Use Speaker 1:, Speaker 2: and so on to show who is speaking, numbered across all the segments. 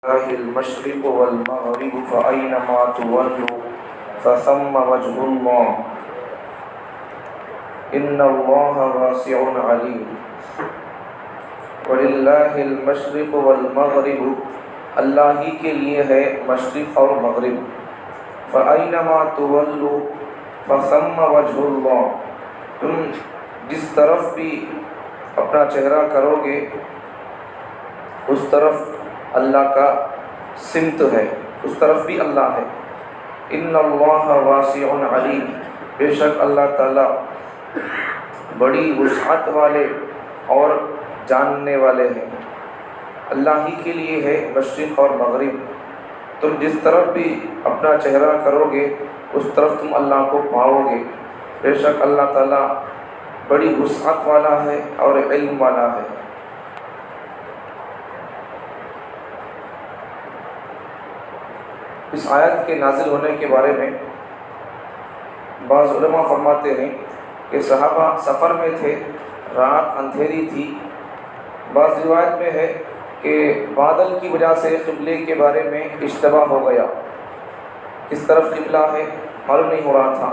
Speaker 1: لله المشرق والمغرب فأينما تولوا فثم وجه الله إن الله واسع عليم وللہ المشرق والمغرب، اللہ ہی کے لیے ہے مشرق اور مغرب. فأينما تولوا فثم وجه الله، تم جس طرف بھی اپنا چہرہ کرو گے اس طرف اللہ کا سمت ہے، اس طرف بھی اللہ ہے. ان اللہ واسع علیم، بے شک اللہ تعالیٰ بڑی وسعت والے اور جاننے والے ہیں. اللہ ہی کے لیے ہے مشرق اور مغرب، تم جس طرف بھی اپنا چہرہ کرو گے اس طرف تم اللہ کو پاؤ گے. بے شک اللہ تعالیٰ بڑی وسعت والا ہے اور علم والا ہے. اس آیت کے نازل ہونے کے بارے میں بعض علماء فرماتے ہیں کہ صحابہ سفر میں تھے، رات اندھیری تھی. بعض روایت میں ہے کہ بادل کی وجہ سے قبلے کے بارے میں اشتباہ ہو گیا، کس طرف قبلہ ہے معلوم نہیں ہو رہا تھا،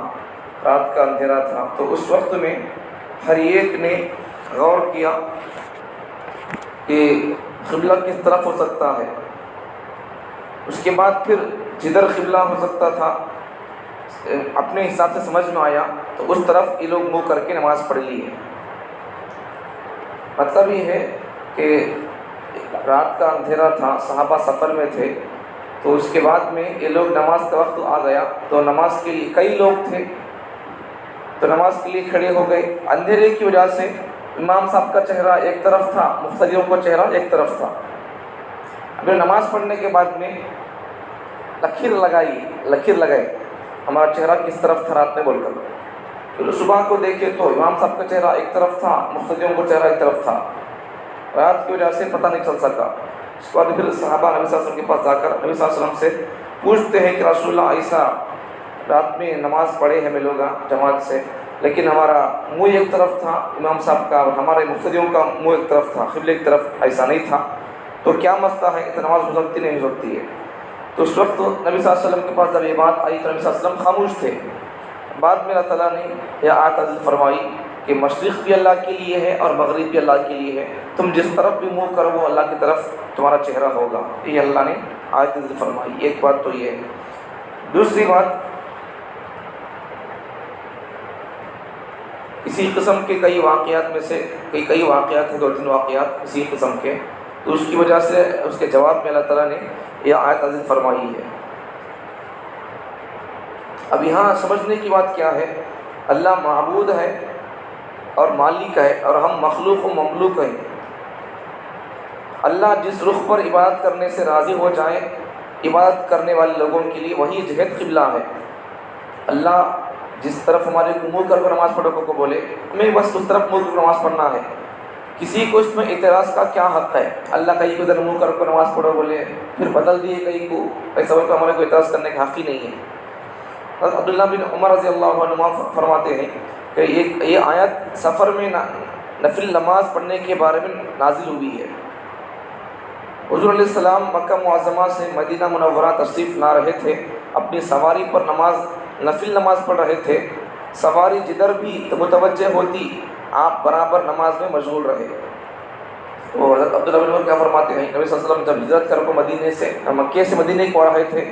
Speaker 1: رات کا اندھیرا تھا. تو اس وقت میں ہر ایک نے غور کیا کہ قبلہ کس طرف ہو سکتا ہے. اس کے بعد پھر جدھر قبلہ ہو سکتا تھا اپنے حساب سے سمجھ میں آیا تو اس طرف یہ لوگ منہ کر کے نماز پڑھ لی ہے. مطلب یہ ہے کہ رات کا اندھیرا تھا، صحابہ سفر میں تھے، تو اس کے بعد میں یہ لوگ نماز کا وقت آ گیا تو نماز کے لیے کئی لوگ تھے تو نماز کے لیے کھڑے ہو گئے. اندھیرے کی وجہ سے امام صاحب کا چہرہ ایک طرف تھا، مقتدیوں کا چہرہ ایک طرف تھا. ابھی نماز پڑھنے کے بعد میں لکیر لگائے ہمارا چہرہ کس طرف تھا رات میں بول کر. پھر صبح کو دیکھے تو امام صاحب کا چہرہ ایک طرف تھا، مقتدیوں کا چہرہ ایک طرف تھا. رات کی وجہ سے پتہ نہیں چل سکا. اس کے بعد پھر صحابہ نبی صلی اللہ علیہ وسلم کے پاس جا کر نبی صلی اللہ علیہ وسلم سے پوچھتے ہیں کہ رسول اللہ ایسا رات میں نماز پڑھے ہیں ہمیں لوگ جماعت سے، لیکن ہمارا منہ ایک طرف تھا امام صاحب کا اور ہمارے مقتدیوں کا منہ ایک طرف تھا، قبلے کی طرف ایسا نہیں تھا، تو کیا مسئلہ ہے کہ نماز ہو سکتی نہیں ہو سکتی ہے. تو اس وقت نبی صلی اللہ علیہ وسلم کے پاس جب یہ بات آئی تو نبی صلی اللہ علیہ وسلم خاموش تھے. بعد میں اللہ تعالیٰ نے یہ آیت نازل فرمائی کہ مشرق بھی اللہ کے لیے ہے اور مغرب بھی اللہ کے لیے ہے، تم جس طرف بھی منہ کرو وہ اللہ کی طرف تمہارا چہرہ ہوگا. یہ اللہ نے آیت نازل فرمائی. ایک بات تو یہ ہے. دوسری بات، اسی قسم کے کئی واقعات میں سے کئی واقعات ہیں، 2-3 واقعات اسی قسم کے، تو اس کی وجہ سے اس کے جواب میں اللہ تعالیٰ نے یہ آیت نازل فرمائی ہے. اب یہاں سمجھنے کی بات کیا ہے، اللہ معبود ہے اور مالک ہے اور ہم مخلوق و مملوک ہیں. اللہ جس رخ پر عبادت کرنے سے راضی ہو جائے، عبادت کرنے والے لوگوں کے لیے وہی جہت قبلہ ہے. اللہ جس طرف ہمارے کو منہ کر نماز پڑھو کو بولے ہمیں بس اس طرف منہ کر نماز پڑھنا ہے. کسی کو اس میں اعتراض کا کیا حق ہے؟ اللہ کہیں کو ادھر منہ کر کو نماز پڑھو بولے پھر بدل دیے کہیں کو، ایسا ہو تو ہمارے کو اعتراض کرنے کا حق ہی نہیں ہے. حضرت عبداللہ بن عمر رضی اللہ عنہ فرماتے ہیں کہ یہ آیت سفر میں نفل نماز پڑھنے کے بارے میں نازل ہوئی ہے. حضور علیہ السلام مکہ معظمہ سے مدینہ منورہ تشریف لا رہے تھے، اپنی سواری پر نفل نماز پڑھ رہے تھے. سواری جدھر بھی متوجہ ہوتی آپ برابر نماز میں مشغول رہے. تو حضرت عبداللہ بن عمر کیا فرماتے ہیں، نبی صلی اللہ علیہ وسلم جب ہجرت کر کو مکے سے مدینے کو آ رہے تھے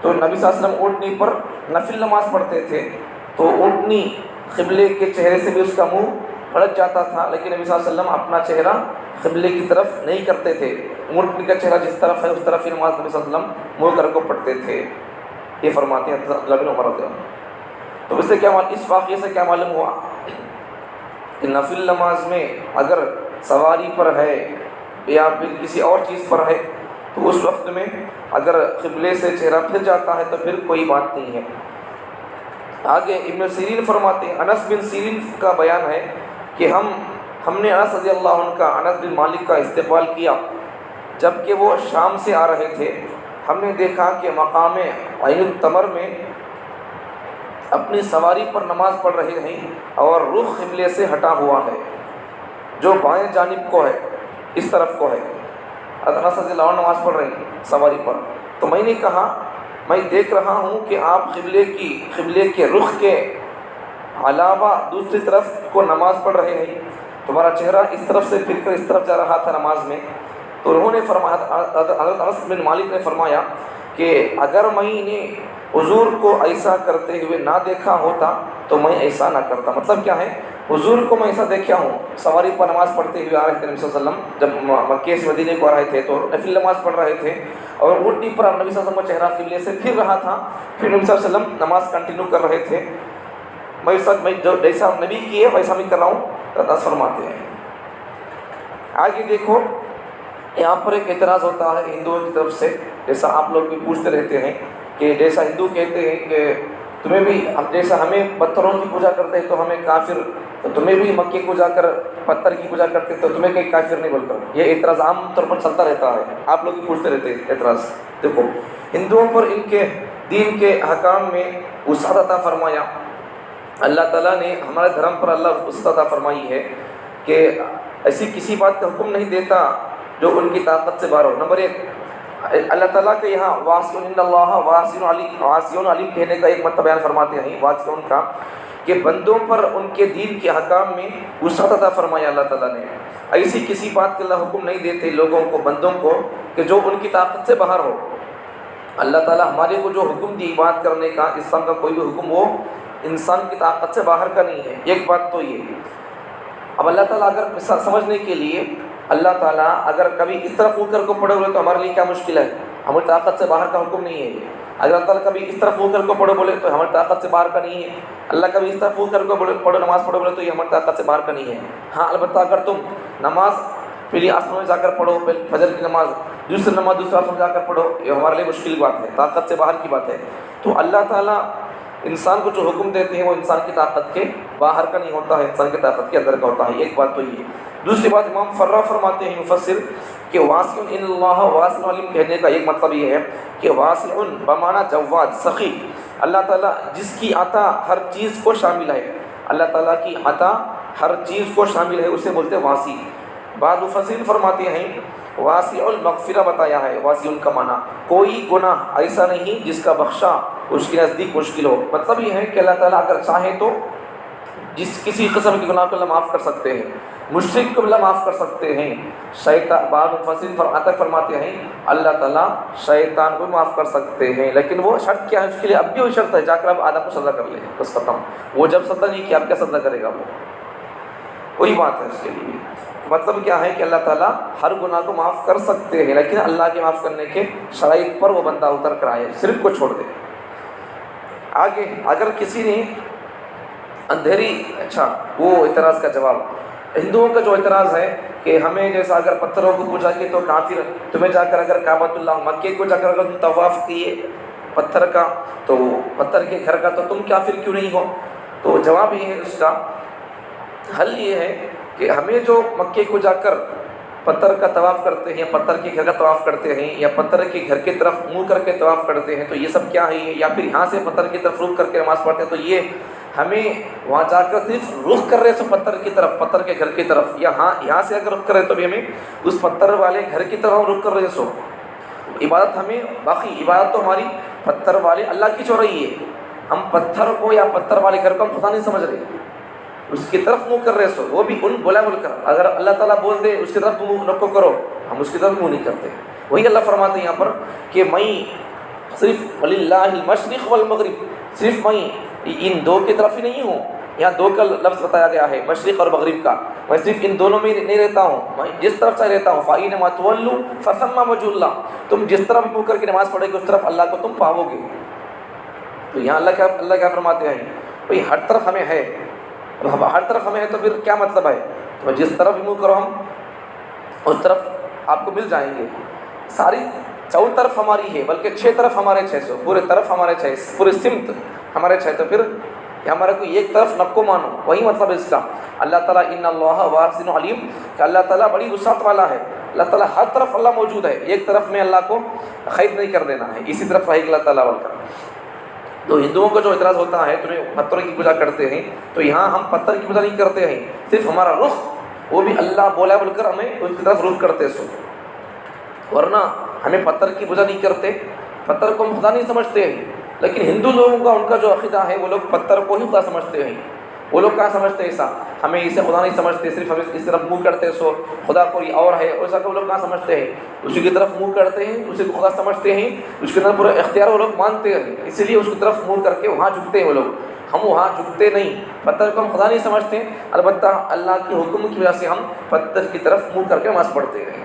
Speaker 1: تو نبی صلی اللہ علیہ وسلم اونٹنی پر نفل نماز پڑھتے تھے، تو اونٹنی قبلے کے چہرے سے بھی اس کا منہ پلٹ جاتا تھا، لیکن نبی صلی اللہ علیہ وسلم اپنا چہرہ قبلے کی طرف نہیں کرتے تھے. اونٹنی کا چہرہ جس طرف ہے اس طرف ہی نماز نبی صلی اللہ علیہ وسلم منہ کر کو پڑھتے تھے. یہ فرماتے ہیں عبداللہ بن عمر رضی اللہ عنہ. تو اس واقعے سے کیا معلوم ہوا کہ نفل نماز میں اگر سواری پر ہے یا پھر کسی اور چیز پر ہے تو اس وقت میں اگر قبلے سے چہرہ پھر جاتا ہے تو پھر کوئی بات نہیں ہے. آگے ابن سیرین فرماتے ہیں، انس بن سیرین کا بیان ہے کہ ہم نے انس رضی اللہ عنہ کا، انس بن مالک کا استقبال کیا جب کہ وہ شام سے آ رہے تھے. ہم نے دیکھا کہ مقام عین التمر میں اپنی سواری پر نماز پڑھ رہے ہیں اور رخ قبلے سے ہٹا ہوا ہے، جو بائیں جانب کو ہے، اس طرف کو ہے. انس رضی اللہ عنہ نماز پڑھ رہے ہیں سواری پر، تو میں نے کہا میں دیکھ رہا ہوں کہ آپ قبلے کے رخ کے علاوہ دوسری طرف کو نماز پڑھ رہے ہیں، تمہارا چہرہ اس طرف سے پھر کر اس طرف جا رہا تھا نماز میں۔ تو انہوں نے فرمایا، حضرت انس بن مالک نے فرمایا کہ اگر میں نے حضور کو ایسا کرتے ہوئے نہ دیکھا ہوتا تو میں ایسا نہ کرتا۔ مطلب کیا ہے، حضور کو میں ایسا دیکھا ہوں سواری پر نماز پڑھتے ہوئے آ رہے تھے نبی صلی اللہ علیہ وسلم، جب مکے سے مدینے کو آ رہے تھے تو نفل نماز پڑھ رہے تھے، اور اونٹنی پر نبی صلی اللہ علیہ وسلم کا چہرہ قبلے سے پھر رہا تھا، پھر نبی صلی اللہ علیہ وسلم نماز کنٹینیو کر رہے تھے، میں جو جیسا نبی کی ہے ویسا میں کر رہا ہوں، تداس فرماتے ہیں۔ آگے دیکھو، یہاں پر ایک اعتراض ہوتا ہے ہندوؤں کی طرف سے، جیسا آپ لوگ بھی پوچھتے رہتے ہیں کہ جیسا ہندو کہتے ہیں کہ تمہیں بھی جیسا ہمیں پتھروں کی پوجا کرتے ہیں تو ہمیں کافر، تو تمہیں بھی مکے کو جا کر پتھر کی پوجا کرتے تو تمہیں کہیں کافر نہیں بول کر، یہ اعتراض عام طور پر چلتا رہتا ہے، آپ لوگ بھی پوچھتے رہتے ہیں اعتراض۔ دیکھو، ہندوؤں پر ان کے دین کے احکام میں وسعت عطا فرمایا، اللہ تعالیٰ نے ہمارے دھرم پر اللہ وسعت عطا فرمائی ہے کہ ایسی کسی بات کا حکم نہیں دیتا جو ان کی طاقت سے باہر ہو۔ نمبر ایک، اللہ تعالیٰ کے یہاں واسع ان اللہ واسع علیم کہنے کا ایک مطلب بیان فرماتے ہیں واسع کا، کہ بندوں پر ان کے دین کے احکام میں وسعت عطا فرمایا اللہ تعالیٰ نے، ایسی کسی بات کا اللہ حکم نہیں دیتے لوگوں کو، بندوں کو، کہ جو ان کی طاقت سے باہر ہو۔ اللہ تعالیٰ ہمارے کو جو حکم دی بات کرنے کا، اسلام کا کوئی بھی حکم وہ انسان کی طاقت سے باہر کا نہیں ہے، ایک بات تو یہ۔ اب اللہ تعالیٰ اگر سمجھنے کے لیے، اللہ تعالیٰ اگر کبھی اس طرف منہ کر کو پڑھے ہوئے تو ہمارے لیے کیا مشکل ہے، ہماری طاقت سے باہر کا حکم نہیں ہے یہ۔ اگر اللہ تعالیٰ کبھی اس طرف منہ کر کو پڑھو بولے تو ہماری طاقت سے باہر کا نہیں ہے، اللہ کبھی اس طرف منہ کر کو پڑھو نماز پڑھو بولے تو یہ ہماری طاقت سے باہر کا نہیں ہے۔ ہاں البتہ اگر تم نماز پہلی آسمان میں جا کر پڑھو، فجر کی نماز دوسری نماز دوسرے آسمان میں جا کر پڑھو، یہ ہمارے لیے مشکل بات ہے، طاقت سے باہر کی بات ہے۔ تو اللہ تعالیٰ انسان کو جو حکم دیتے ہیں وہ انسان کی طاقت کے باہر کا نہیں ہوتا ہے، انسان کی طاقت کے اندر کا ہوتا ہے، ایک بات تو یہ۔ دوسری بات، امام فرا فرماتے ہیں مفسر کہ واسع ان اللہ واسع علیم کہنے کا ایک مطلب یہ ہے کہ واسع بمعنی جواد سخی، اللہ تعالیٰ جس کی عطا ہر چیز کو شامل ہے، اللہ تعالیٰ کی عطا ہر چیز کو شامل ہے، اسے بولتے ہیں واسع۔ بعض مفسرین فرماتے ہیں واسع المغفرہ بتایا ہے، واسع کا معنی کوئی گناہ ایسا نہیں جس کا بخشا اس کے نزدیک مشکل ہو۔ مطلب یہ ہے کہ اللہ تعالیٰ اگر چاہے تو جس کسی قسم کے گناہ کو اللہ معاف کر سکتے ہیں، مشرک کو اللہ معاف کر سکتے ہیں، شیطان، بعض مفسرین فرماتے ہیں اللہ تعالیٰ شیطان کو معاف کر سکتے ہیں، لیکن وہ شرط کیا ہے اس کے لیے، اب بھی وہی شرط ہے، جا کر اب آدم کو سجدہ کر لے، بس ختم۔ وہ جب سجدہ نہیں کیا اب کیا سجدہ کرے گا، وہ وہی بات ہے اس کے لیے۔ مطلب کیا ہے کہ اللہ تعالیٰ ہر گناہ کو معاف کر سکتے ہیں، لیکن اللہ کے معاف کرنے کے شرائط پر وہ بندہ اتر کر آئے، شرک کو چھوڑ دے۔ آگے اگر کسی نے اندھیری، اچھا وہ اعتراض کا جواب، ہندوؤں کا جو اعتراض ہے کہ ہمیں جیسا اگر پتھروں کو پوجا کی تو کافر، تمہیں جا کر اگر کعبۃ اللہ مکے کو جا کر اگر تم طواف کیے پتھر کا تو پتھر کے گھر کا تو تم کافر کیوں نہیں ہو؟ تو جواب یہ ہے، اس کا حل یہ ہے کہ ہمیں جو مکے کو جا کر پتھر کا طواف کرتے ہیں، پتھر کے گھر کا طواف کرتے ہیں، یا پتھر کے گھر کی طرف منہ کر کے طواف کرتے ہیں، تو یہ سب کیا ہے، یا پھر یہاں سے پتھر کی طرف رخ کر کے نماز پڑھتے ہیں، تو یہ ہمیں وہاں جا کر صرف رخ کر رہے سو پتھر کی طرف، پتھر کے گھر کی طرف، یا ہاں یہاں سے اگر رخ کر رہے تو بھی ہمیں اس پتھر والے گھر کی طرف رخ کر رہے سو عبادت، ہمیں باقی عبادت تو ہماری پتھر والے اللہ کی ہو رہی ہے، ہم پتھر کو یا پتھر والے گھر کو ہم خدا نہیں سمجھ رہے، اس کی طرف منہ کر رہے سو، وہ بھی ان بولا بول کر، اگر اللہ تعالیٰ بول دے اس کی طرف منہ رکھو کرو، ہم اس کی طرف منہ نہیں کرتے۔ وہی اللہ فرماتے ہیں یہاں پر کہ میں صرف وَلِلَّهِ الْمَشْرِقُ وَالْمَغْرِبُ، صرف میں ان دو کی طرف ہی نہیں ہوں، یہاں دو کا لفظ بتایا گیا ہے، مشرق اور مغرب کا، میں صرف ان دونوں میں نہیں رہتا ہوں، میں جس طرف چاہے رہتا ہوں، فَأَيْنَمَا تُوَلُّوا فَثَمَّ وَجْهُ اللَّهِ، تم جس طرف منہ کر کے نماز پڑھے گے اس طرف اللہ کو تم پاؤ گے۔ تو یہاں اللہ کیا فرماتے ہیں، بھئی ہر طرف ہمیں ہے، ہر طرف ہمیں ہے تو پھر کیا مطلب ہے، تو جس طرف منہ کرو ہم اس طرف آپ کو مل جائیں گے، ساری 4 طرف ہماری ہے، بلکہ 6 طرف ہمارے 600، پورے طرف ہمارے 6، پورے سمت ہمارے 6، تو پھر ہمارے کو ایک طرف نہ کو مانو، وہی مطلب ہے اس کا۔ اللہ تعالیٰ ان اللہ واسع علیم کہ اللہ تعالیٰ بڑی وسعت والا ہے، اللہ تعالیٰ ہر طرف اللہ موجود ہے، ایک طرف میں اللہ کو قید نہیں کر دینا ہے، اسی طرف رہے گا اللہ تعالیٰ والا۔ تو ہندوؤں کا جو اعتراض ہوتا ہے تمہیں پتھروں کی پوجا کرتے ہیں، تو یہاں ہم پتھر کی پوجا نہیں کرتے ہیں، صرف ہمارا رخ وہ بھی اللہ بولا بول کر ہمیں اس کی طرف رخ کرتے سو۔ ورنہ ہمیں پتھر کی پوجا نہیں کرتے، پتھر کو ہم خدا نہیں سمجھتے ہیں، لیکن ہندو لوگوں کا ان کا جو عقیدہ ہے وہ لوگ پتھر کو ہی خدا سمجھتے ہیں۔ وہ لوگ کہاں سمجھتے ہیں ایسا، ہمیں اسے خدا نہیں سمجھتے، صرف ہمیں اس طرف منہ کرتے سو خدا کوئی اور ہے، ایسا کہ وہ لوگ کہاں سمجھتے ہیں، اسی کی طرف منہ کرتے ہیں، اسی کو خدا سمجھتے ہیں، اس کے اندر پورا اختیار وہ لوگ مانتے ہیں، اسی لیے اس کی طرف منہ کر کے وہاں جھکتے ہیں وہ لوگ۔ ہم وہاں جھکتے نہیں، پتھر کو ہم خدا نہیں سمجھتے، البتہ اللہ کے حکم کی وجہ سے ہم پتھر کی طرف منہ کر کے نماز پڑھتے ہیں۔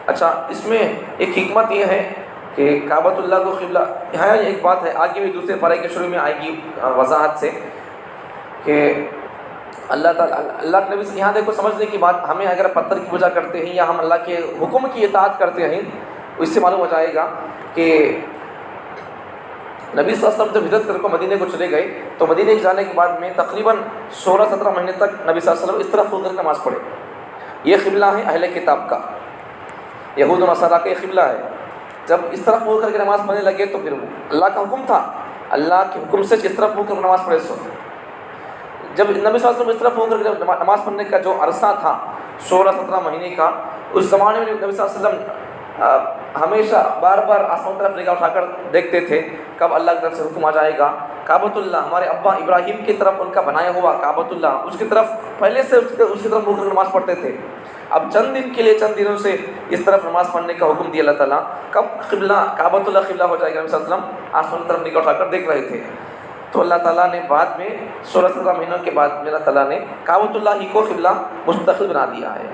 Speaker 1: اچھا، اس میں ایک حکمت یہ ہے کہ کعبۃ اللہ کو قبلہ، یہاں ایک بات ہے آگے بھی دوسرے پارے کے شروع میں آئے گی وضاحت سے، کہ اللہ تعالیٰ اللہ کے نبی سے یہاں دیکھو سمجھنے کی بات، ہمیں اگر پتھر کی پوجا کرتے ہیں یا ہم اللہ کے حکم کی اطاعت کرتے ہیں، اس سے معلوم ہو جائے گا کہ نبی صلی اللہ علیہ وسلم جب ہجرت کر کے مدینے کو چلے گئے تو مدینے جانے کے بعد میں تقریباً 16-17 مہینے تک نبی صلی اللہ علیہ وسلم اس طرف ہو کر نماز پڑھے۔ یہ قبلہ ہے اہل کتاب کا، یہود و نصارہ کا یہ قبلہ ہے۔ جب اس طرف ہو کر کے نماز پڑھنے لگے تو پھر اللہ کا حکم تھا، اللہ کے حکم سے اس طرف ہو کر نماز پڑھے سو۔ جب نبی صلی اللہ علیہ وسلم اس طرف ہو کر کے نماز پڑھنے کا جو عرصہ تھا 16-17 مہینے کا، اس زمانے میں نبی صلی اللہ علیہ وسلم ہمیشہ بار بار آسمان کی طرف نگاہ اٹھا کر دیکھتے تھے کب اللہ کی طرف سے حکم آ جائے گا۔ کعبۃ اللہ ہمارے ابا ابراہیم کی طرف ان کا بنایا ہوا کعبۃ اللہ، اس کی طرف پہلے سے اس کی طرف ہو کر نماز پڑھتے تھے۔ اب چند دن کے لیے، چند دنوں سے اس طرف نماز پڑھنے کا حکم دیا اللہ تعالیٰ، کب قبلہ کعبۃ اللہ قبلہ ہو جائے گا، نبی صلی اللہ علیہ وسلم آسمان کی طرف نگاہ اٹھا کر دیکھ رہے تھے۔ تو اللہ تعالیٰ نے بعد میں 16-17 مہینوں کے بعد میں اللہ تعالیٰ نے کعبۃ اللہ ہی کو قبلہ مستقل بنا دیا ہے۔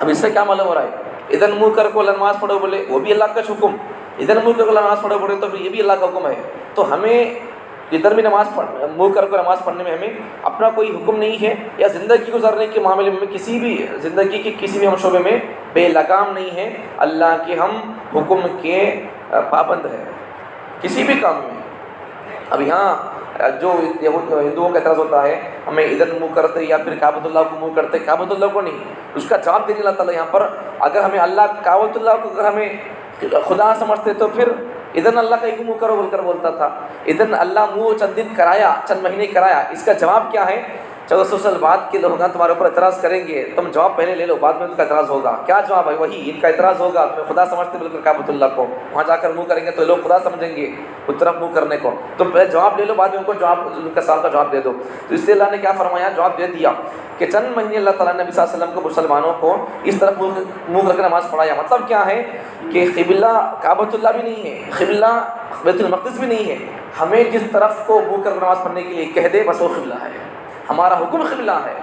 Speaker 1: اب اس سے کیا معلوم ہو رہا ہے، ادھر منہ کر کو نماز پڑھو بولے وہ بھی اللہ کا حکم، ادھر منہ کر کو نماز پڑھو بولے تو یہ بھی اللہ کا حکم ہے۔ تو ہمیں ادھر بھی نماز منہ کر کو نماز پڑھنے میں ہمیں اپنا کوئی حکم نہیں ہے، یا زندگی گزارنے کے معاملے میں کسی بھی زندگی کے کسی بھی ہم شعبے میں بے لگام نہیں ہے، اللہ کے ہم حکم کے پابند ہیں کسی بھی کام میں۔ اب یہاں جو ہندوؤں کا اعتراض ہوتا ہے ہمیں ادھر منہ کرتے یا پھر کعبۃ اللہ کو منہ کرتے، کعبۃ اللہ کو نہیں، اس کا جواب دینے اللہ تعالیٰ یہاں پر، اگر ہمیں اللہ کعبۃ اللہ کو اگر ہمیں خدا سمجھتے تو پھر ادھر اللہ کا حکم کرو بول کر بولتا تھا، ادھر اللہ منہ چند دن کرایا، چند مہینے کرایا۔ اس کا جواب کیا ہے، 1400 سال بعد کے لوگ تمہارے اوپر اعتراض کریں گے، تم جواب پہلے لے لو، بعد میں ان کا اعتراض ہوگا۔ کیا جواب ہے، وہی ان کا اعتراض ہوگا، تمہیں خدا سمجھتے بالکل کعبۃ اللہ کو، وہاں جا کر منہ کریں گے تو لوگ خدا سمجھیں گے اس طرف منہ کرنے کو، تم پہلے جواب لے لو، بعد میں ان کو جواب، ان کا سوال کا جواب دے دو۔ تو اس لیے اللہ نے کیا فرمایا، جواب دے دیا کہ چند مہینے اللہ تعالیٰ نے نبی صلی اللہ علیہ وسلم کو، مسلمانوں کو اس طرف منہ کر کے نماز پڑھایا۔ مطلب کیا ہے کہ قبلہ کعبۃ اللہ بھی نہیں ہے، قبلہ بیت المقدس بھی نہیں ہے، ہمیں جس طرف کو منہ کر کے نماز پڑھنے کے لیے کہہ دے بس وہ قبلہ ہے، ہمارا حکم قبلہ ہے،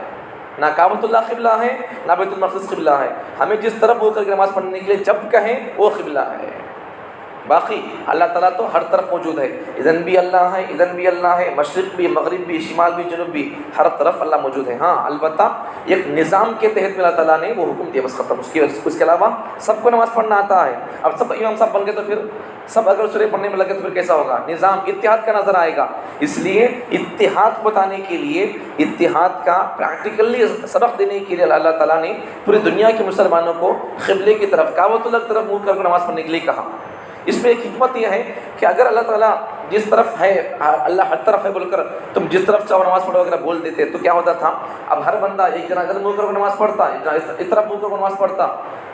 Speaker 1: نہ کعبۃ اللہ قبلہ ہے نہ بیت المقدس قبلہ ہے، ہمیں جس طرف ہو کر کے نماز پڑھنے کے لیے جب کہیں وہ قبلہ ہے۔ باقی اللہ تعالیٰ تو ہر طرف موجود ہے، ادھر بھی اللہ ہے، ادھر بھی اللہ ہے، مشرق بھی، مغرب بھی، شمال بھی، جنوب بھی، ہر طرف اللہ موجود ہے۔ ہاں البتہ ایک نظام کے تحت میں اللہ تعالیٰ نے وہ حکم دیا، بس ختم۔ اس کے علاوہ سب کو نماز پڑھنا آتا ہے۔ اب سب امام صاحب بن گئے تو پھر سب اگر سورہ پڑھنے میں لگے تو پھر کیسا ہوگا، نظام اتحاد کا نظر آئے گا۔ اس لیے اتحاد بتانے کے لیے، اتحاد کا پریکٹیکلی سبق دینے کے لیے اللہ تعالیٰ نے پوری دنیا کے مسلمانوں کو قبلے کی طرف، کعبۃ اللہ کی طرف منہ کر کے نماز پڑھنے کے لیے کہا۔ اس میں ایک حکمت یہ ہے کہ اگر اللہ تعالیٰ جس طرف ہے، اللہ ہر طرف ہے بول کر تم جس طرف چاہو نماز پڑھو اگر بول دیتے تو کیا ہوتا تھا، اب ہر بندہ ایک جنا ادھر منہ کر کے نماز پڑھتا، اس طرف منہ کر کے نماز پڑھتا،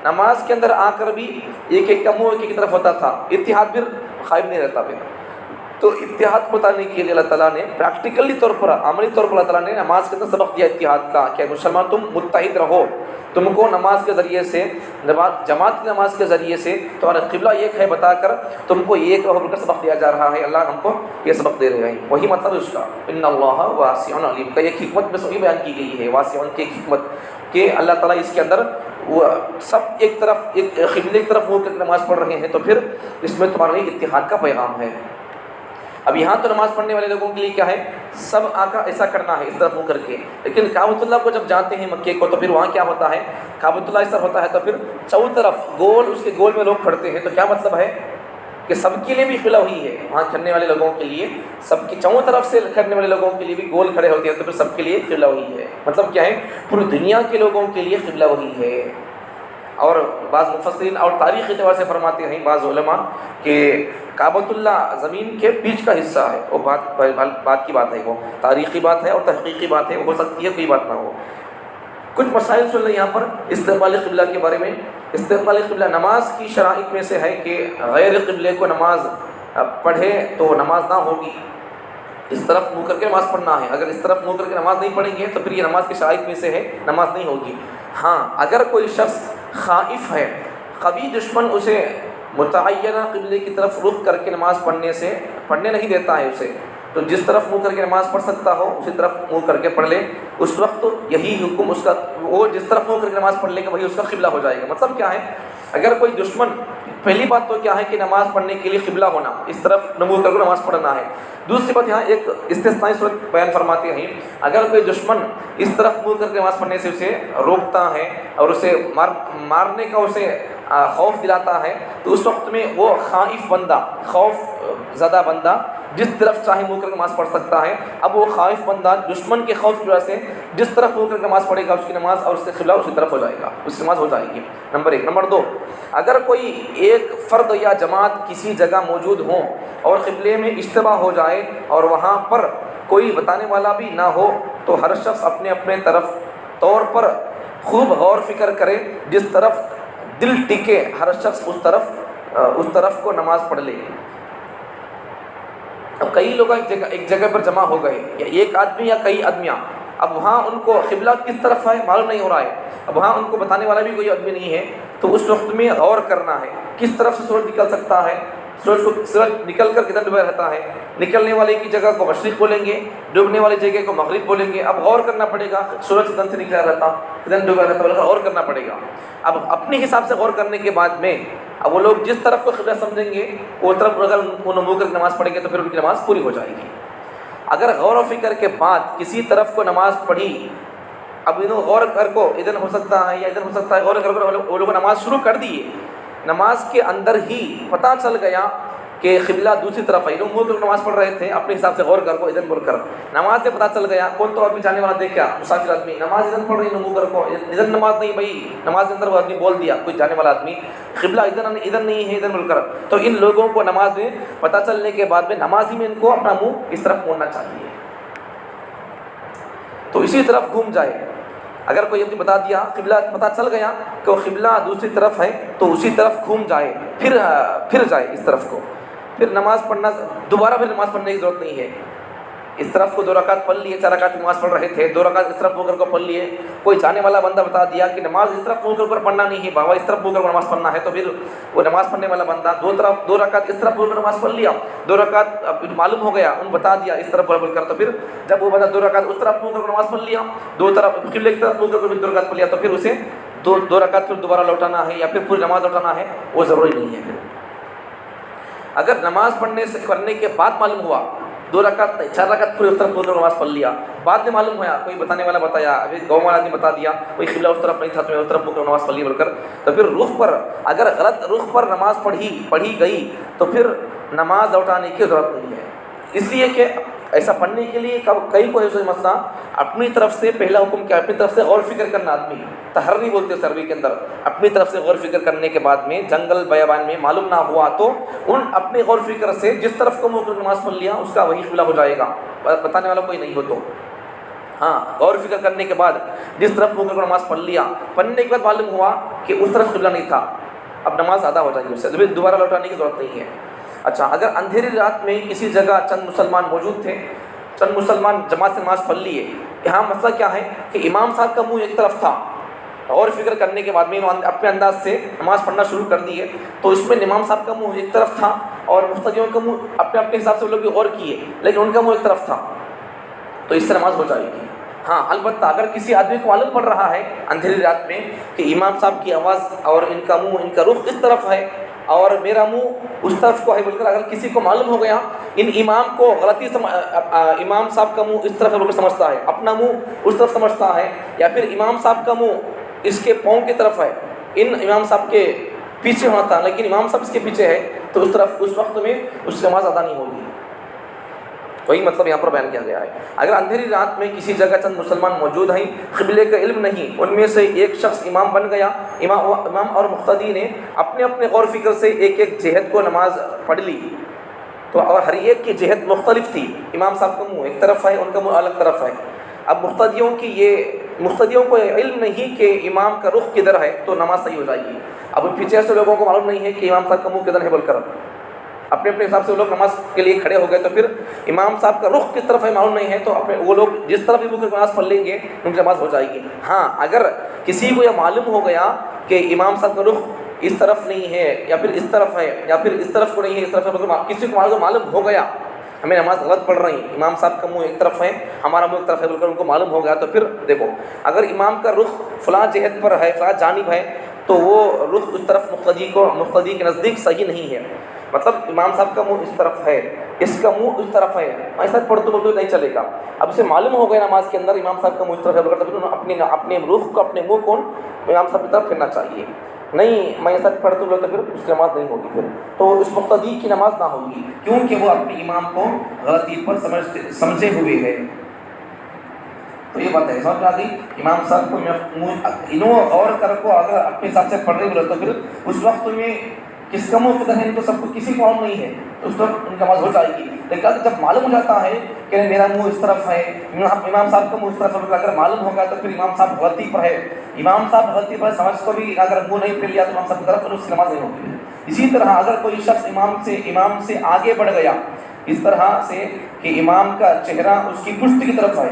Speaker 1: نماز کے اندر آ کر بھی ایک ایک کا منہ ایک ایک طرف ہوتا تھا، اتحاد پھر قائم نہیں رہتا پھر۔ تو اتحاد بتانے کے لیے اللہ تعالیٰ نے پریکٹیکلی طور پر، عملی طور پر اللہ تعالیٰ نے نماز کے اندر سبق دیا اتحاد کا، کہ مسلمان تم متحد رہو، تم کو نماز کے ذریعے سے، جماعت کی نماز کے ذریعے سے تمہارا قبلہ ایک ہے بتا کر تم کو ایک رہو کر سبق دیا جا رہا ہے، اللہ ہم کو یہ سبق دے رہے ہیں۔ وہی مطلب اس کا ان اللہ واسع علیم کا ایک حکمت میں سبھی بیان کی گئی ہے، واسع کی ایک حکمت کہ اللہ تعالیٰ اس کے اندر وہ سب ایک طرف، ایک قبلے کی طرف ہو کر نماز پڑھ رہے ہیں، تو پھر اس میں تمہارے لیے اتحاد کا پیغام ہے۔ اب یہاں تو نماز پڑھنے والے لوگوں کے لیے کیا ہے، سب آ کر ایسا کرنا ہے اس طرف منہ کر کے، لیکن کعبۃ اللہ کو جب جاتے ہیں مکے کو تو پھر وہاں کیا ہوتا ہے، کعبۃ اللہ اس طرف ہوتا ہے تو پھر چاروں طرف گول، اس کے گول میں لوگ کھڑتے ہیں، تو کیا مطلب ہے کہ سب کے لیے بھی قبلہ ہوئی ہے، وہاں کھڑنے والے لوگوں کے لیے، سب کی چاروں طرف سے کھڑنے والے لوگوں کے لیے بھی گول کھڑے ہوتے ہیں، تو پھر سب کے لیے قبلہ ہوئی ہے۔ مطلب کیا ہے، پوری دنیا کے لوگوں کے لیے قبلہ ہوئی ہے۔ اور بعض مفسرین اور تاریخ اعتبار سے فرماتے ہیں بعض علماء کہ کعبۃ اللہ زمین کے بیچ کا حصہ ہے، وہ بات کی بات ہے، وہ تاریخی بات ہے اور تحقیقی بات ہے، وہ ہو سکتی ہے کوئی بات نہ ہو۔ کچھ مسائل سن لیں یہاں پر استقبال قبلہ کے بارے میں۔ استقبال قبلہ نماز کی شرائط میں سے ہے کہ غیر قبلے کو نماز پڑھے تو نماز نہ ہوگی، اس طرف منہ کر کے نماز پڑھنا ہے۔ اگر اس طرف منہ کر کے نماز نہیں پڑھیں گے تو پھر یہ نماز کی شرائط میں سے ہے، نماز نہیں ہوگی۔ ہاں اگر کوئی شخص خائف ہے، قوی دشمن اسے متعینہ قبلے کی طرف رخ کر کے نماز پڑھنے نہیں دیتا ہے اسے، تو جس طرف منہ کر کے نماز پڑھ سکتا ہو اسی طرف منہ کر کے پڑھ لے، اس وقت یہی حکم اس کا، وہ جس طرف منہ کر کے نماز پڑھ لے گا وہی اس کا قبلہ ہو جائے گا۔ مطلب کیا ہے، اگر کوئی دشمن، پہلی بات تو کیا ہے کہ نماز پڑھنے کے لیے قبلہ ہونا، اس طرف منہ کر کے نماز پڑھنا ہے۔ دوسری بات یہاں ایک استثنائی صورت بیان فرماتے ہیں، اگر کوئی دشمن اس طرف منہ کر کے نماز پڑھنے سے اسے روکتا ہے اور اسے مارنے کا اسے خوف دلاتا ہے، تو اس وقت میں وہ خائف بندہ، خوف زدہ بندہ جس طرف چاہے منہ کر کے نماز پڑھ سکتا ہے۔ اب وہ خائف بندہ دشمن کے خوف کی وجہ سے جس طرف منہ کر کے نماز پڑھے گا اس کی نماز اور اس کے قبلہ اسی طرف ہو جائے گا، اس کی نماز ہو جائے گی، نمبر ایک۔ نمبر دو، اگر کوئی ایک فرد یا جماعت کسی جگہ موجود ہوں اور قبلے میں اشتباہ ہو جائے اور وہاں پر کوئی بتانے والا بھی نہ ہو، تو ہر شخص اپنے اپنے طور پر خوب غور فکر کرے، جس طرف دل ٹکے ہر شخص اس طرف کو نماز پڑھ لے۔ اب کئی لوگ ایک جگہ پر جمع ہو گئے، یا ایک آدمی یا کئی آدمیاں، اب وہاں ان کو قبلہ کس طرف ہے معلوم نہیں ہو رہا ہے، اب وہاں ان کو بتانے والا بھی کوئی آدمی نہیں ہے، تو اس وقت میں غور کرنا ہے کس طرف سے سورج نکل سکتا ہے، سورج نکل کر کدھر ڈوبا رہتا ہے، نکلنے والے کی جگہ کو مشرق بولیں گے، ڈوبنے والی جگہ کو مغرب بولیں گے۔ اب غور کرنا پڑے گا، سورج کدھر سے نکلا رہتا، کدھر ڈوبا رہتا، بولے غور کرنا پڑے گا۔ اب اپنے حساب سے غور کرنے کے بعد میں اب وہ لوگ جس طرف کو قبلہ سمجھیں گے وہ طرف اگر وہ منہ کر نماز پڑھیں گے تو پھر ان کی نماز پوری ہو جائے گی۔ اگر غور و فکر کے بعد کسی طرف کو نماز پڑھی، اب انہوں غور کر کو ادھر ہو سکتا ہے یا ادھر ہو سکتا ہے، غور کر وہ لوگ نماز شروع کر دیے، نماز کے اندر ہی پتہ چل گیا کہ قبلہ دوسری طرف ہے، منہ کر نماز پڑھ رہے تھے اپنے حساب سے غور کر کو ادھر بول کر، نماز سے پتہ چل گیا، کون تو آدمی جانے والا دیکھا، مسافر آدمی نماز ادھر پڑھ رہی ہے منہ کر کو، ادھر نماز نہیں بھائی، نماز کے اندر وہ آدمی بول دیا، کوئی جانے والا آدمی قبلہ ادھر نہیں ہے ادھر بول کر، تو ان لوگوں کو نماز میں پتہ چلنے کے بعد میں نمازی میں ان کو اپنا منہ اس طرف موڑنا چاہیے، تو اسی طرف گھوم جائے۔ اگر کوئی آدمی بتا دیا، قبلہ پتہ چل گیا کہ وہ قبلہ دوسری طرف ہے، تو اسی طرف گھوم جائے، پھر جائے اس طرف کو، پھر نماز پڑھنا، دوبارہ پھر نماز پڑھنے کی ضرورت نہیں ہے۔ اس طرف کو 2 رکعت پڑھ لیے، 4 رکعت نماز پڑھ رہے تھے، 2 رکعت اس طرف منہ کر کو پڑھ لیے، کوئی جانے والا بندہ بتا دیا کہ نماز اس طرف منہ کر پڑھنا نہیں ہے بابا، اس طرف منہ کر نماز پڑھنا ہے، تو پھر وہ نماز پڑھنے والا بندہ 2 رکعت اس طرف منہ کر نماز پڑھ لیا، 2 رکعت معلوم ہو گیا، ان بتا دیا اس طرف بول کر، تو پھر جب وہ بندہ 2 رکعت اس طرف منہ کر نماز پڑھ لیا، 2 طرف قبلے کی طرف منہ کر 2 رکعت پڑھ لیا، تو پھر اسے 2 رکعت پھر دوبارہ لوٹانا ہے یا پھر پوری نماز لوٹانا ہے، وہ ضروری نہیں ہے۔ پھر اگر نماز پڑھنے کے بعد معلوم ہوا 2 رکعت 4 رکعت پورے اس طرف نماز پڑھ لیا، بعد میں معلوم ہوا، کوئی بتانے والا بتایا، ابھی گاؤں والا آدمی بتا دیا کوئی قبلہ اس طرف نہیں تھا تو اس طرف نماز پڑھ لی بول کر، تو پھر رخ پر اگر غلط رخ پر نماز پڑھی گئی تو پھر نماز لوٹانے کی ضرورت نہیں ہے، اس لیے کہ ایسا پڑھنے کے لیے کئی کو ایسا مسئلہ اپنی طرف سے پہلا حکم کیا، اپنی طرف سے غور فکر کرنا، آدمی تحری بولتے ہیں عربی کے اندر، اپنی طرف سے غور فکر کرنے کے بعد میں جنگل بیابان میں معلوم نہ ہوا تو ان اپنے غور فکر سے جس طرف کو منہ کر نماز پڑھ لیا اس کا وہی قبلہ ہو جائے گا، بتانے والا کوئی نہیں ہو تو۔ ہاں غور فکر کرنے کے بعد جس طرف منہ کر نماز پڑھ لیا، پڑھنے کے بعد معلوم ہوا کہ اس طرف قبلہ نہیں تھا، اب نماز ادا ہو جائے گی، اس سے دوبارہ لوٹانے کی ضرورت نہیں ہے۔ اچھا، اگر اندھیری رات میں کسی جگہ چند مسلمان موجود تھے، چند مسلمان جماعت سے نماز پڑھ لیے، یہاں مسئلہ کیا ہے کہ امام صاحب کا منہ ایک طرف تھا، اور فکر کرنے کے بعد میں اپنے انداز سے نماز پڑھنا شروع کر دیے، تو اس میں امام صاحب کا منہ ایک طرف تھا اور مقتدیوں کا منہ اپنے حساب سے وہ لوگ بھی غور کیے لیکن ان کا منہ ایک طرف تھا، تو اس سے نماز ہو جائے گی۔ ہاں البتہ اگر کسی آدمی کو معلوم پڑ رہا ہے اندھیری رات میں کہ امام صاحب کی آواز اور ان کا منہ، ان کا رخ اس طرف ہے اور میرا منہ اس طرف کو ہے بول کر، اگر کسی کو معلوم ہو گیا ان امام کو غلطی امام صاحب کا منہ اس طرف بول کر سمجھتا ہے، اپنا منہ اس طرف سمجھتا ہے، یا پھر امام صاحب کا منہ اس کے پاؤں کی طرف ہے، ان امام صاحب کے پیچھے ہونا تھا لیکن امام صاحب اس کے پیچھے ہے، تو اس طرف اس وقت میں اس کی نماز ادا نہیں ہوگی۔ وہی مطلب یہاں پر بیان کیا گیا ہے۔ اگر اندھیری رات میں کسی جگہ چند مسلمان موجود ہیں، قبلے کا علم نہیں، ان میں سے ایک شخص امام بن گیا، امام اور مقتدی نے اپنے اپنے غور فکر سے ایک ایک جہت کو نماز پڑھ لی، تو اور ہر ایک کی جہت مختلف تھی، امام صاحب کا منہ ایک طرف ہے، ان کا منہ الگ طرف ہے، اب مقتدیوں کو علم نہیں کہ امام کا رخ کدھر ہے تو نماز صحیح ہو جائے گی. اب پیچھے سے لوگوں کو معلوم نہیں ہے کہ امام صاحب کا منہ کدھر ہے بول کر اپنے حساب سے وہ لوگ نماز کے لیے کھڑے ہو گئے, تو پھر امام صاحب کا رخ کس طرف ہے معلوم نہیں ہے, تو وہ لوگ جس طرف بھی منہ کر نماز پڑھ لیں گے ان کی نماز ہو جائے گی. ہاں اگر کسی کو یہ معلوم ہو گیا کہ امام صاحب کا رخ اس طرف نہیں ہے یا پھر اس طرف ہے یا پھر اس طرف کو نہیں ہے اس طرف ہے, کسی کو معلوم ہو گیا ہمیں نماز غلط پڑھ رہی ہیں, امام صاحب کا منہ ایک طرف ہے ہمارا منہ ایک طرف ہے بول کر ان کو معلوم ہو گیا, تو پھر دیکھو اگر امام کا رخ فلاں جہت پر ہے فلاں جانب ہے تو وہ رخ اس طرف مقتدی کے نزدیک صحیح نہیں ہے. مطلب امام صاحب کا منہ اس طرف ہے, اس کا منہ اس طرف ہے, ایسا پڑھتے بولتے نہیں چلے گا. اب اسے معلوم ہو گیا نماز کے اندر امام صاحب کا منہ اس طرف ہے, تو پھر اپنے رخ کو اپنے منہ کو امام صاحب کی طرف پھرنا چاہیے. نہیں میں ایسا پڑھتے بولتے پھر اس کی نماز نہیں ہوگی, پھر تو اس مقتدی کی نماز نہ ہوگی کیونکہ وہ اپنے امام کو غلطی پر سمجھے ہوئے ہے. تو یہ بات ہے سمجھ آ گئی. امام صاحب کو انہوں اور کر کو اگر اپنے حساب سے پڑھ رہے بولے تو پھر اس وقت میں کس کا منہ کدھر ہے ان کو سب کو کسی کو معلوم نہیں ہے, تو اس وقت ان کی نماز ہو جائے گی. لیکن جب معلوم ہو جاتا ہے کہ میرا منہ اس طرف ہے, امام صاحب کا منہ اس طرف ہے, اگر معلوم ہوگا تو پھر امام صاحب غلطی پر ہے, امام صاحب غلطی پر سمجھ کو بھی اگر منہ نہیں پھیر لیا تو امام صاحب کی طرف اس کی نماز نہیں ہوگی. اسی طرح اگر کوئی شخص امام سے آگے بڑھ گیا اس طرح سے کہ امام کا چہرہ اس کی پشت کی طرف ہے,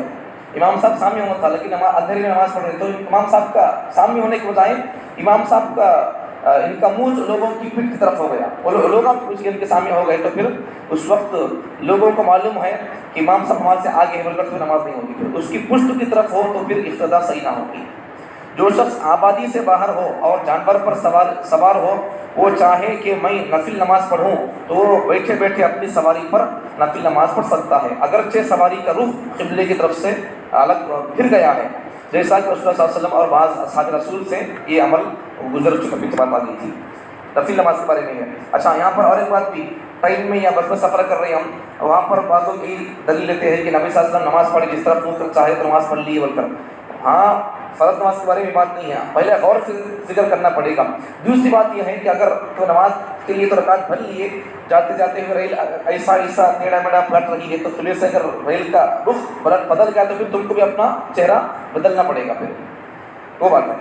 Speaker 1: امام صاحب سامنے ہونا تھا لیکن اندھیرے میں نماز پڑھ رہے, تو امام صاحب کا سامنے ہونے کے بجائے امام صاحب کا ان کا منہ لوگوں کی پیٹھ کی طرف ہو گیا, اور لوگ ان کے سامنے ہو گئے, تو پھر اس وقت لوگوں کو معلوم ہے کہ امام صاحب ہمارے سے آگے ہے بول کر تو نماز نہیں ہوگی, پھر اس کی پشت کی طرف ہو تو پھر اقتدا صحیح نہ ہوگی. جو شخص آبادی سے باہر ہو اور جانور پر سوار ہو, وہ چاہے کہ میں نفل نماز پڑھوں تو وہ بیٹھے بیٹھے اپنی سواری پر نفل نماز پڑھ سکتا ہے, اگرچہ سواری کا رخ قبلے کی طرف سے الگ پھر گیا ہے, جیسا کہ رسول اللہ صلی اللہ علیہ وسلم اور بعض اصحاب رسول سے یہ عمل گزر چکا بات آ گئی تھی. نفل نماز کے بارے میں ہے. اچھا یہاں پر اور ایک بات بھی, ٹرین میں یا بس میں سفر کر رہے ہیں ہم, وہاں پر بعضوں کی دلیل لیتے ہیں کہ نبی صلی اللہ علیہ وسلم نماز پڑھی جس طرف منہ چاہے تو نماز پڑھ لی بول کر. ہاں فرض نماز کے بارے میں بات نہیں ہے, پہلے غور فکر کرنا پڑے گا. دوسری بات یہ ہے کہ اگر تو نماز کے لیے تو رکعت بھر لیے, جاتے جاتے ہوئے ریل ایسا ٹیڑھا میڑھا پلٹ رہی ہے تو قبلے سے اگر ریل کا رخ بدل گیا تو پھر تم کو بھی اپنا چہرہ بدلنا پڑے گا, پھر وہ بات ہے.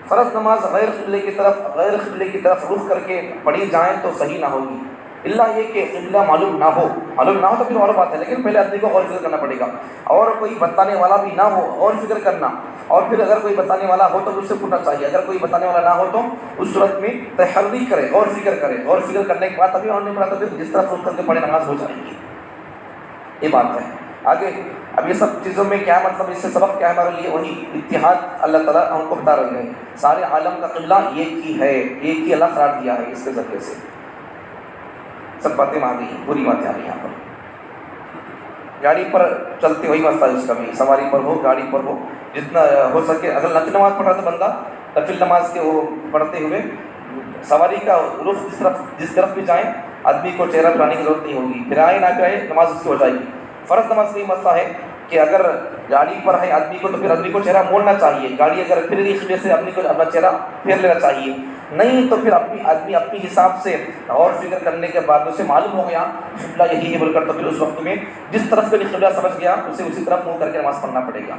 Speaker 1: فرض نماز غیر قبلے کی طرف رخ کر کے پڑھی جائیں تو صحیح نہ ہوگی, اللہ یہ کہ قبلہ معلوم نہ ہو تو پھر اور بات ہے, لیکن پہلے آدمی کو غور فکر کرنا پڑے گا, اور کوئی بتانے والا بھی نہ ہو غور فکر کرنا, اور پھر اگر کوئی بتانے والا ہو تو اس سے پوچھنا چاہیے, اگر کوئی بتانے والا نہ ہو تو اس صورت میں تحری کرے, غور فکر کرنے کے بعد ابھی اور نہیں پڑا تو پھر جس طرح رخ کر کے پڑھے نماز ہو جائے گی. یہ بات ہے. آگے اب یہ سب چیزوں میں کیا مطلب, اس سے سبق کیا ہے ہمارے لیے, وہی اتحاد اللہ تعالیٰ ہم کو بتا رہے ہیں. سارے عالم کا قبلہ ایک ہی ہے, ایک ہی اللہ قرار دیا ہے, اس کے ذریعے سے سب باتیں آ گئی ہیں, پوری باتیں آ گئی. یہاں پر گاڑی پر چلتے وہی مسئلہ ہے اس کا بھی, سواری پر ہو گاڑی پر ہو, جتنا ہو سکے اگر نفل نماز پڑھ رہا تو بندہ نفل نماز کے وہ پڑھتے ہوئے سواری کا رخ جس طرف بھی جائیں آدمی کو چہرہ پھرانے کی ضرورت نہیں ہوگی, پھرائے نہ پھرائے نماز اس کی ہو جائے گی. فرض نماز کا یہ مسئلہ ہے کہ اگر گاڑی پر ہے آدمی کو تو پھر آدمی کو چہرہ موڑنا چاہیے, گاڑی اگر پھر رہی اس وجہ سے آدمی کو اپنا چہرہ پھیر لینا چاہیے, نہیں تو پھر آدمی اپنی حساب سے اور فکر کرنے کے بعد اسے معلوم ہو گیا قبلہ یہی ہے بول کر, تو پھر اس وقت میں جس طرف کے لیے قبلہ سمجھ گیا اسے اسی طرف منہ کر کے نماز پڑھنا پڑے گا.